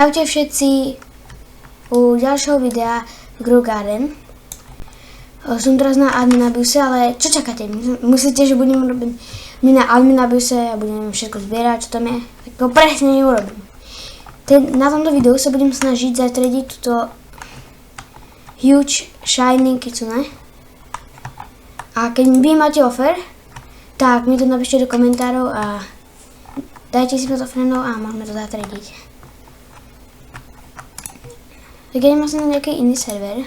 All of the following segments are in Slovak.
Čaute všetci u ďalšieho videa v Grow Garden. Som teraz na Adminabiuse, ale čo čakáte? Myslíte, že budem robiť na Adminabiuse a budem všetko zbierať, čo tam je? Tak to presne neurobím. Na tomto videu sa budem snažiť zatrediť túto huge shiny kitsune. A keď vy máte offer, tak mi to napíšte do komentárov a dajte si ma to friendov a môžeme to zatrediť. Tak idem asi na nejaký iný server.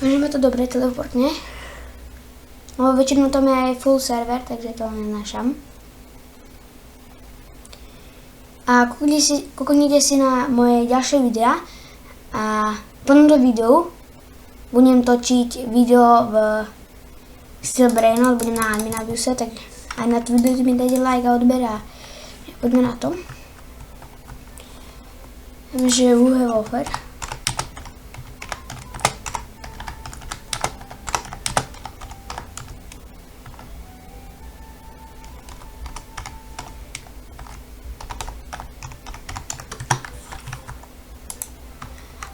Môžeme to dobre teleportne. No väčšinou tam je aj full server, takže to nenášam. A kúknite si na moje ďalšie videa a po tomto videu budem točiť video v styl Brainrot, budem na Adminabiuse, tak aj na to video mi dajte like a odber a poďme na to. Takže who have offer.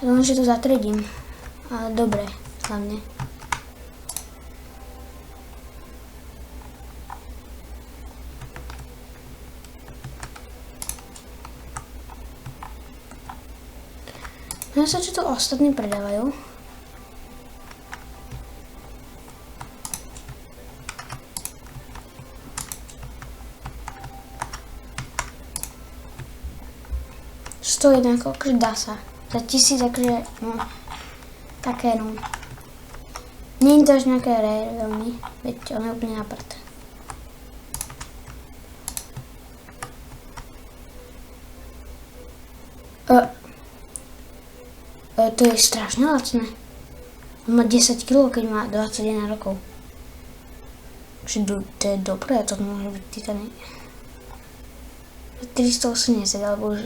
Len, že to zatredím. Ale dobre, hlavne. No sa čo to ostatní predávajú. Stojí nejako, akože dá sa. Za 1000, akože, no, také no. Nie je to až nejaké rare veľmi, veď on je úplne na prd. To je strašne lacné. On má 10 kg, keď má 21 rokov. To je dobré, to môže byť titaný. 380, alebo už...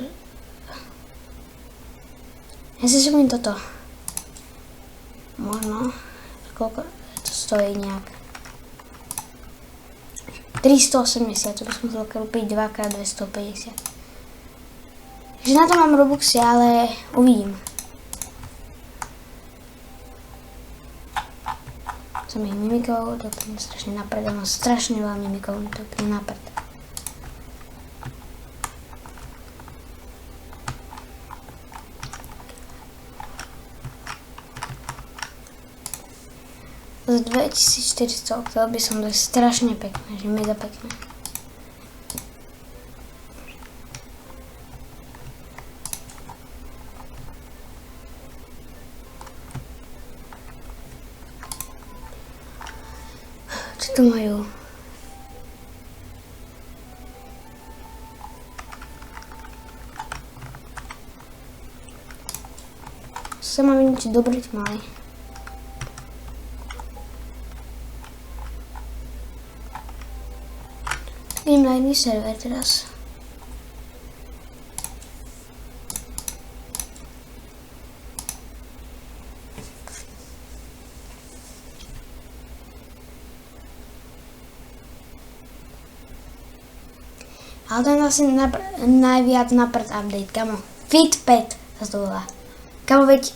Ja si zúbim toto. Možno. Koľko to stojí nejak. 380, to by som musel kúpiť 2x250. Takže na to mám Robuxy, ale uvidím. Som ich mimikov, to je strašne naprd, mám strašne veľa mimikov, to je naprd. Za 2400 októb by som to strašne pekné, že mega pekné. Čo tu majú? Sa má niečo dobré mali. Idem na iný server teraz. Ale to je asi najviac naprd update, kamo. Fitpad sa to volá. Kamo, veď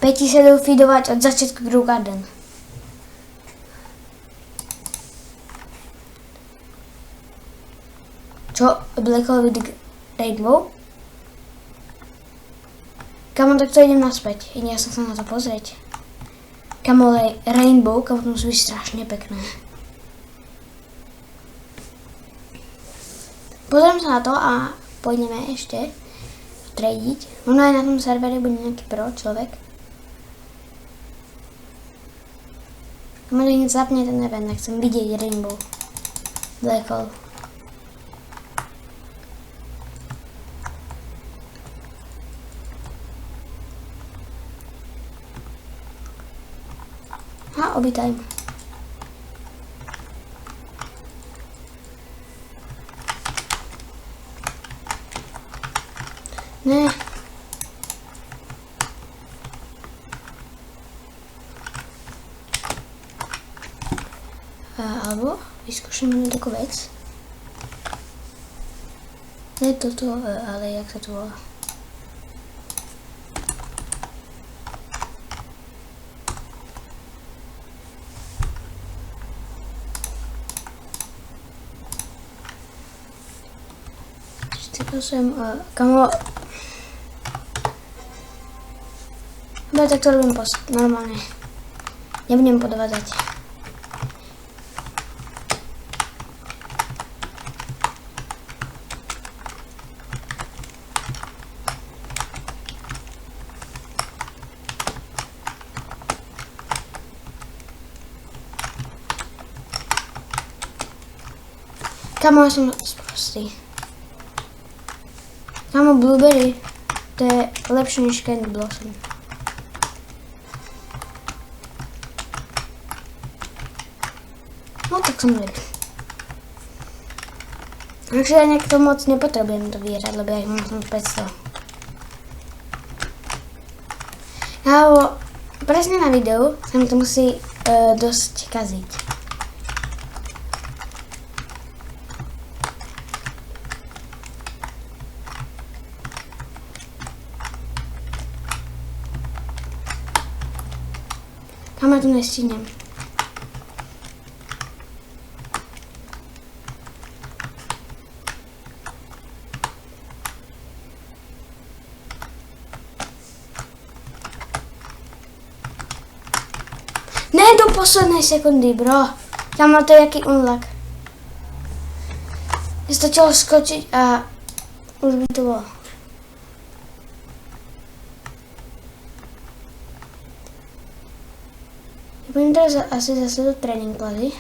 5 sa dajú feedovať od začiatku Grow Garden. Čo? Black Hole with Rainbow? Kamo, tak to idem naspäť. Ja som sa na to pozrieť. Kamo, Rainbow, kamo, to musí byť strašne pekné. Pozriem sa na to a pôjdeme ešte tradiť. Možno aj na tom servere bude nejaký pro človek. Kamo, hneď zapne ten event, tak chcem vidieť Rainbow. Black Hole. A obytajme. Ne. Alebo vyskúšame takú vec. Ne toto, ale jak sa to volá. Kamo... Dobre, tak to robím normálne. Nebudem podvádzať. Kamo, ja som sprostý. Kamo, blueberry, to je lepšie než candy blossom. No tak som zvedal. Takže ja niekto moc nepotrebujem to vyhrať, lebo ja ich mám 500. Alebo presne na videu sa mi to musí dosť kaziť. Kam ja to nestihnem. Ne do poslednej sekundy, bro. Tam má to jaký unlock. Nestačilo skočiť a už by to bolo. Budem teraz asi zase do tréning plazy.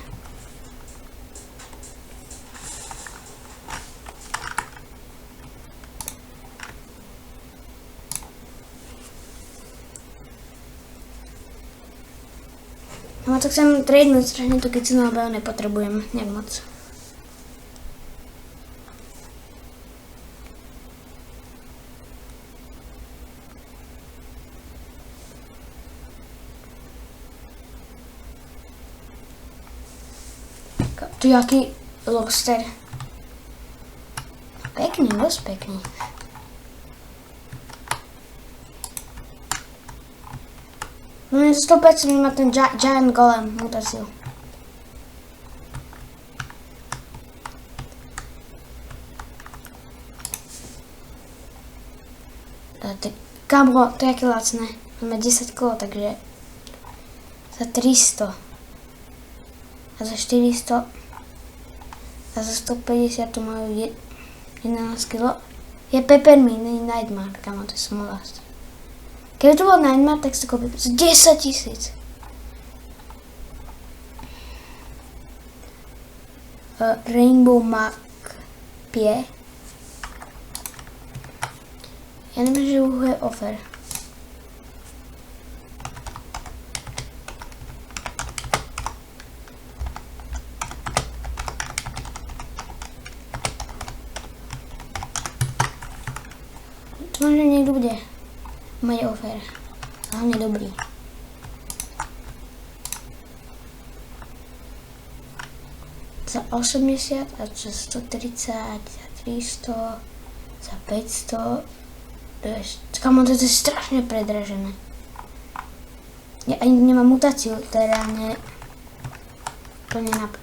No tak chcem tradenúť strašne tú kicinu, ale ja nepotrebujem nejak moc. Tu jaký lobster. Pekný, dosť pekný. No 100% má ten Giant Golem mutáciu. Kamo, to je jaký lacné. Máme 10 kg, takže za 300. A za 400. A za 150 tu majú 11 kg. Je Peppermint, není Nightmare, kamo, to je smolast. Keby to bol Nightmare, tak si to kúpim za 10 000. Rainbow Mac Pie. Ja neviem, že je offer. Dúfam, že niekto bude mať offer. Hlavne dobrý. Za 80 a za 130, za 300, za 500. Kamo, to je strašne predražené. Ja ani nemám mutáciu, to je reálne plne napad.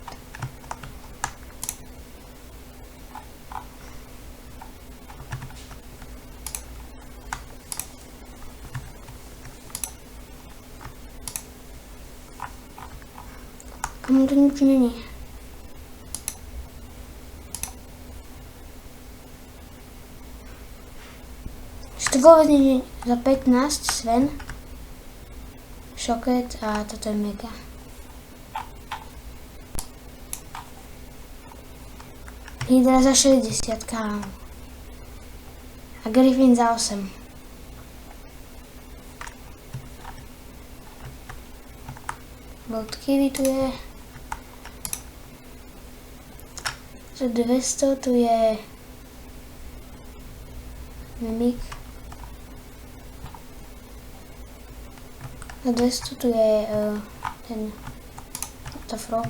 Kamo, to nič není. To vôbec nie za 15 Sven, Šoket a toto je mega. Hydra za 60 km. A Griffin za 8. Gold Kiwi tu je. Za 200 tu je Mimik. Za 200 tu je ten frog.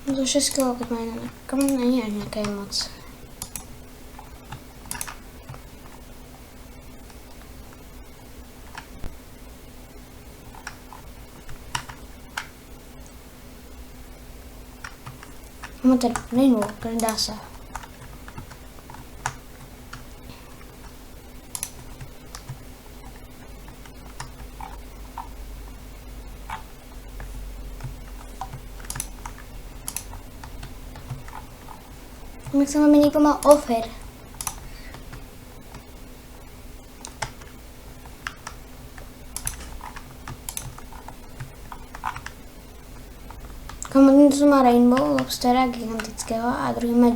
To 6 kg, keď má na komu není až nejaká moc. Mám tady rainbow, dá sa. My sa máme niekto mal offer. Jeden tu má rainbow, lobstera gigantického a druhý má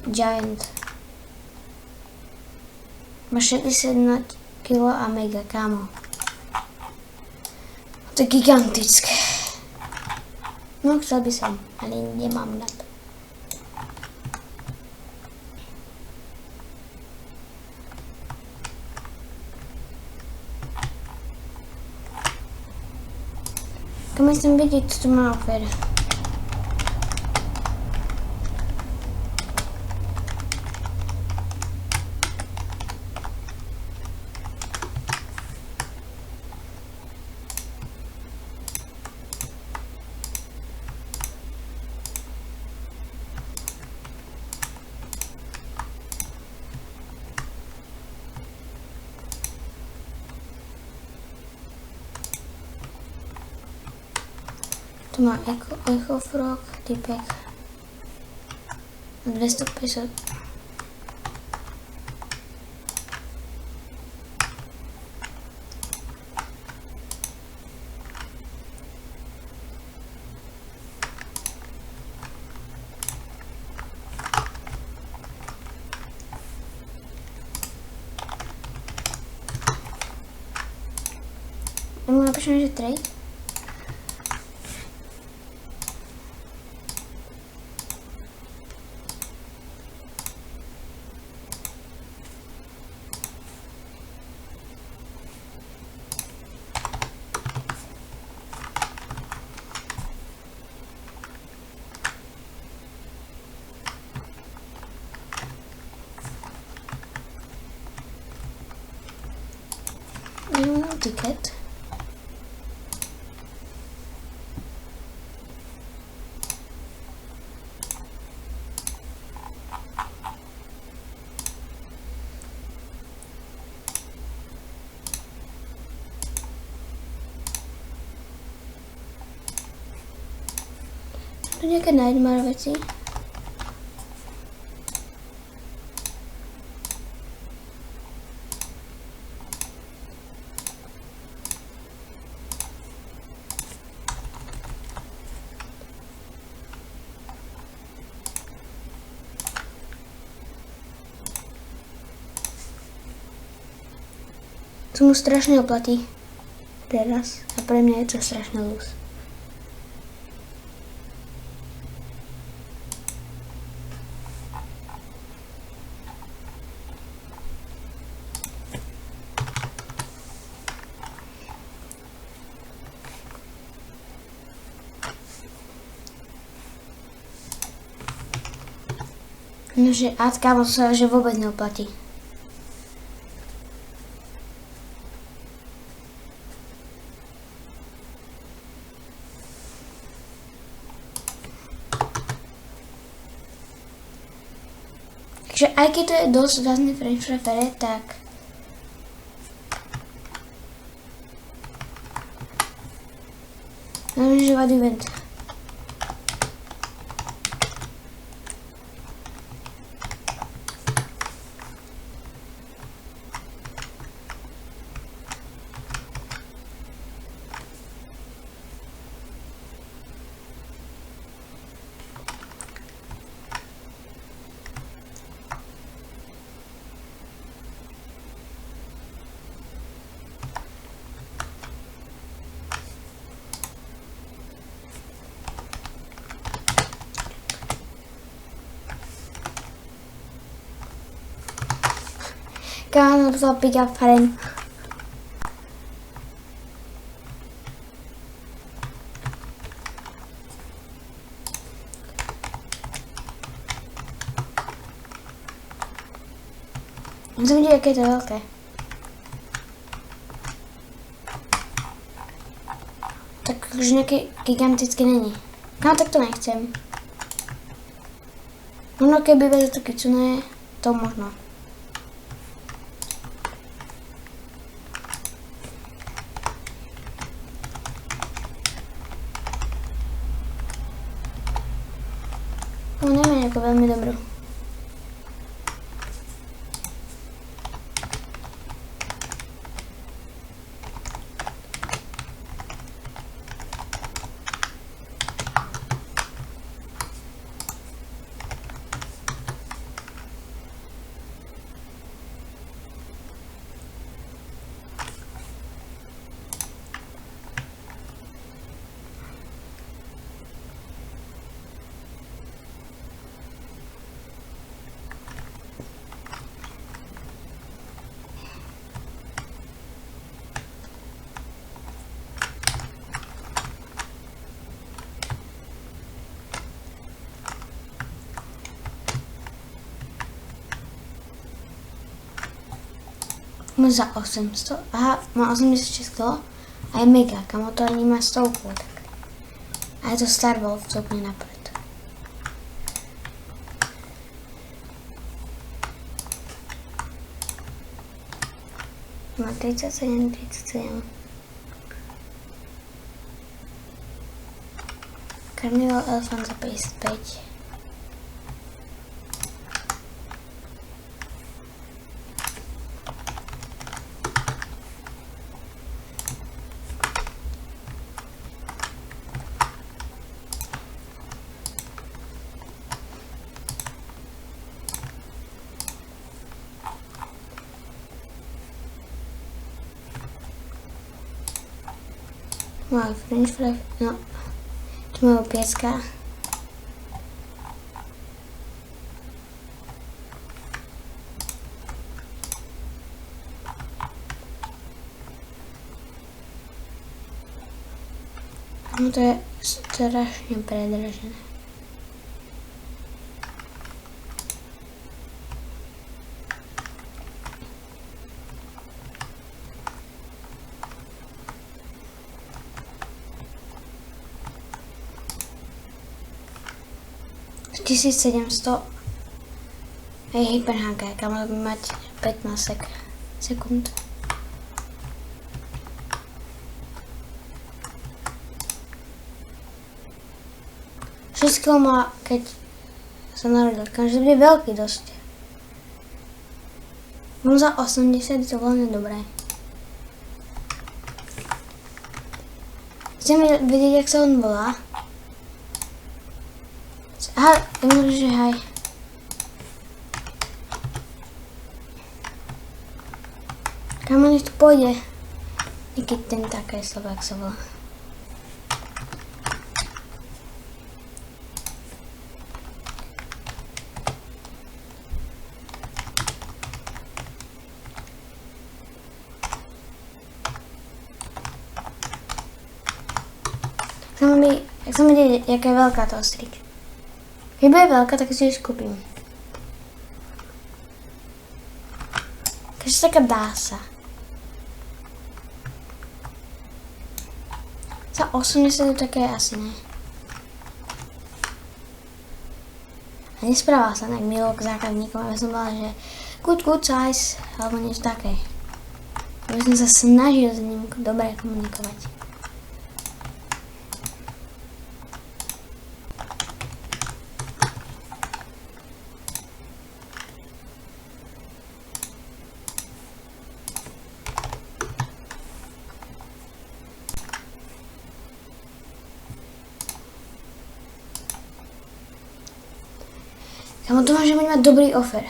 giant. Má 61 kg a mega, kámo. To je gigantické. No, chcel by som, ale nemám na to. Kam chcem vidieť, co tu má offer. Tu má Echo Frog, typek 250. Mu napíšem, že trade. Nemám tiket. Tu nejaké nightmare veci. To mu strašne oplatí teraz a pre mňa je to strašný luz. Nože kámo sa že vôbec neoplatí. Takže aj keď to je dosť vlastný French Fere, tak že vad event. Kámo, napsal pick up friend. Musím vidieť, aké je to veľké. Tak už nejaké gigantické není. No tak to nechcem. Možno keby bude to kitsune, to možno. No neviem, ako veľmi dobrú. Mám za 800. Aha, má 86 kg. A je mega, kamo to ani má 100 tak. A je to Star Wolf, to úplne napred. Má 37. Carnival Elephant za 55. Má French fry, no, tu majú pieska. No to je strašne predražené. $1700 je hyperhanka, jaká má mať 15 sekúnd. Všetko má, keď sa narodil, každý bude veľký dosť. Mám za 80, to veľmi dobré. Chcem vedieť, jak sa on volá. Aha, že hej. Kam nech tu pôjde? I keď ten také slovo, jak sa volá. Chcem vedieť, jaká je veľká to ostrík. Keď bude veľká, tak si ju kúpim. Každá taká dá sa. Za 80 to také asi ne. A nespráva sa tak milo k zákazníkom, aby som bola, že good size, alebo niečo také. Aby som sa snažil s ním dobre komunikovať. Kamo to môže mať dobrý offer.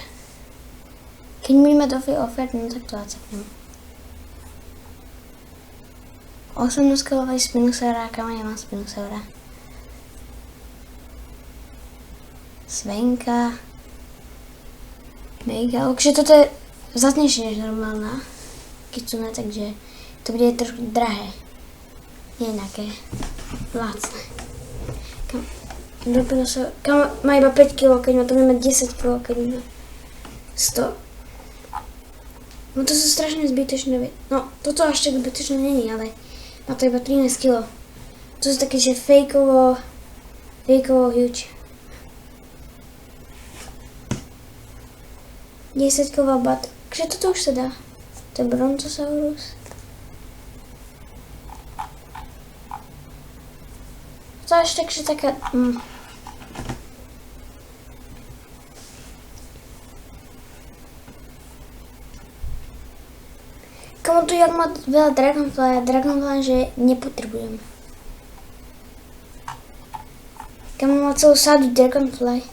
Keď bude mať dobrý offer, no tak to acceptujem. 18-kový Spinosaura, kamo nemám Spinosaura. Svenka. Mega, takže toto je vzácnejšie než normálna kitsune, takže to bude trošku drahé. Nie také lacné. Kam má iba 5 kg, keď má to má 10 kg, keď má 100. No to sú strašne zbytočné veci. No, toto až tak zbytočné není, ale má to iba 13 kg. To sú také, že fejkovo huge. 10-ková bat. Takže toto už sa dá. To je Brontosaurus. To až takže taká... Kamo tu Jan má veľa Dragonfly, že nepotrebujem. Kamo má celú sádu Dragonfly.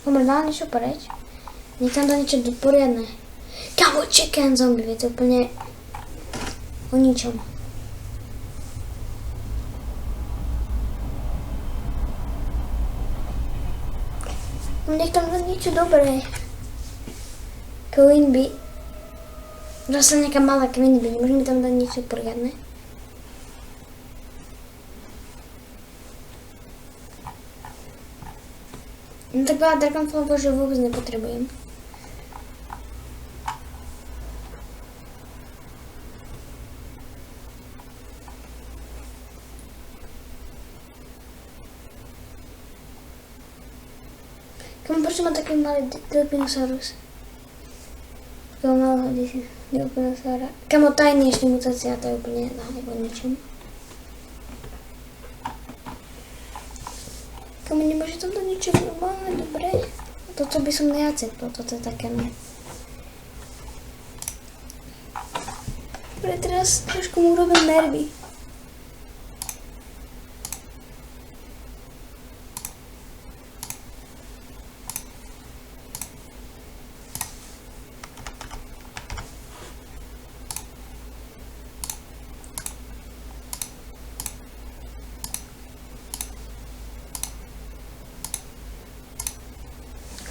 Dobre, dá niečo preč. Nech tam dá niečo poriadne. Kamo, chicken zombie, je to úplne o ničom. Nech tam dá niečo dobré. Queenbee. Zase nejaká malá Queenbee, nemôžeme tam dať niečo poriadne. No tak veľa Dragonfly že vôbec nepotrebujem. Kamo, prečo má taký malý Dilophosaurus? Takého malého Dilophosaura. Kamo, tajný ešte mutácia, to je úplne o ničom. Kamo, nemôže tam dať niečo normálne, dobre. Toto by som neakceptoval, toto je také ne. Dobre, teraz trošku mu urobím nervy.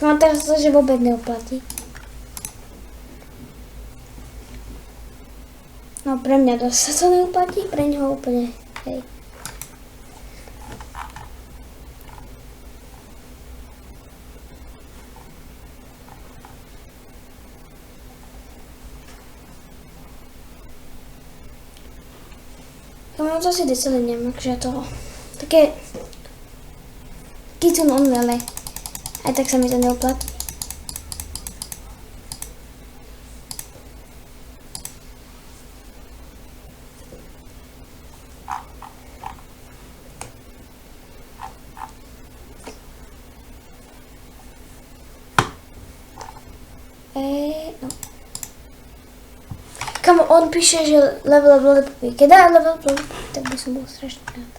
No teraz to, že vôbec neoplatí. No pre mňa dosť sa to neoplatí, pre neho úplne, hej. No to si decelím, takže to také kids on ale aj tak sa mi to neoplatí. No. Kamo, on píše, že level up lollipopy. Keď dá level up lollipopy, tak by som bol strašne rád.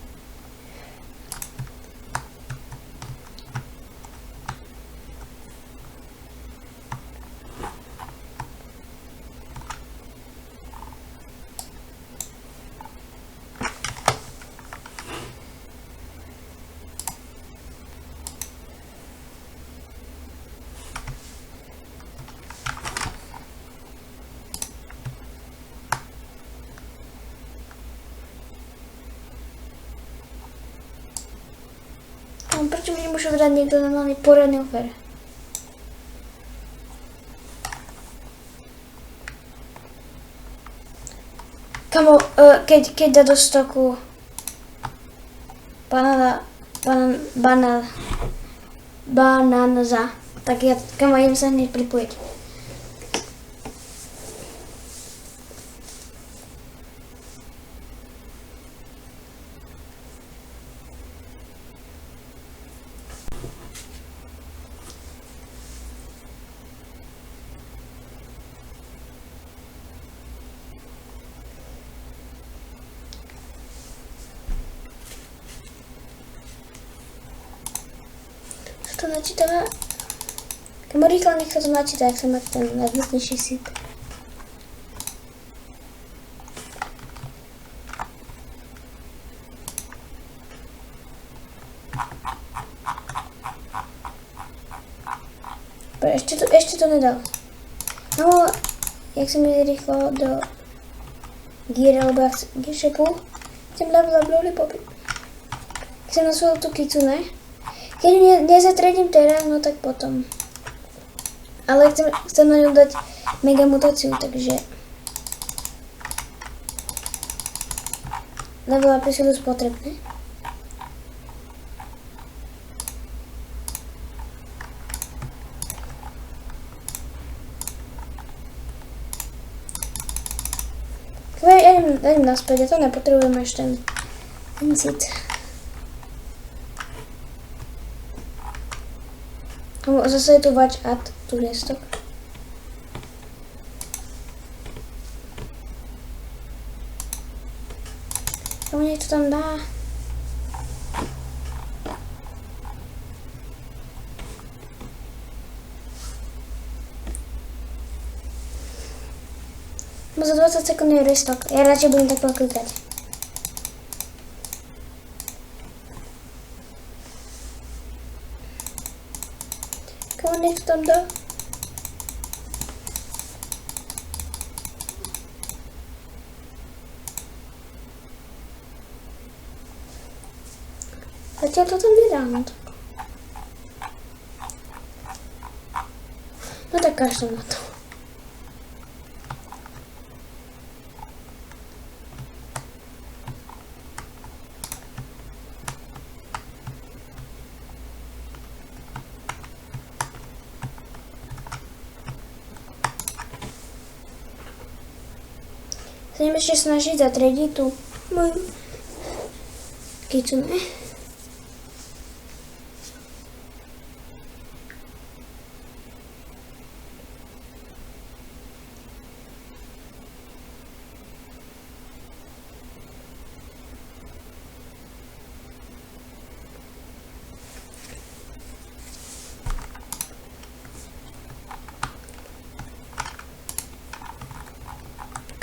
Prečo mi nemôže dať niekto normálny poriadny offer? Kamo, keď dá do stoku bananaza, tak ja, kamo, idem sa hneď pripojiť. To načítava. Kamo, rýchlo nech sa to načíta, ak sa má ten najvnútnejší syp. Ešte to nedal. No, jak som ide rýchlo do gear alebo gear shopu, chcem level up lollipopy. Chcem na svoju tú kicune. Keď ju nezatredím teraz, no tak potom. Ale chcem na ňu dať mega mutáciu, takže level upy sú dosť potrebné. Ja idem naspäť, ja to nepotrebujem až ten cit. Zase je tu watch at, tu destok. Komu nech to tam dá. Bo za 20 sekúnd je restock. Ja radšej budem takto klikať. Komu nech to tam dá. Zatiaľ to tam nedá, no tak. No tak kašlem na to. Sa idem ešte snažiť zatrediť tú moju kicune.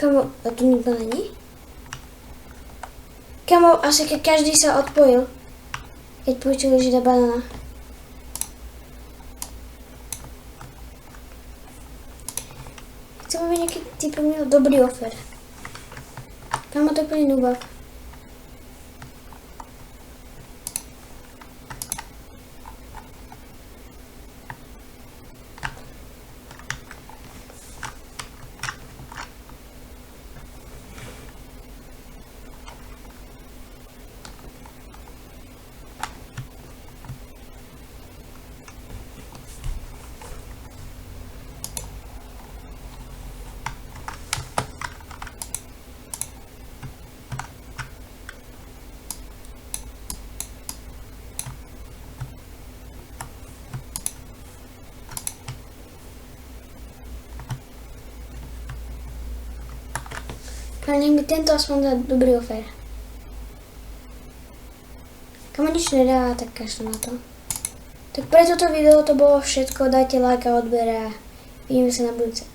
Kamo, a tu nikto není? Kamo, asi keď každý sa odpojil, keď počuli, že dá banana. Chcem mať nejaký typ měl dobrý offer. Kamo, to je plný nubak. Ale nech mi tento aspoň dá dobrý offer. Kamo nič nedá, tak kašlem na to. Tak pre toto video to bolo všetko, dajte like a odber a vidíme sa na budúce.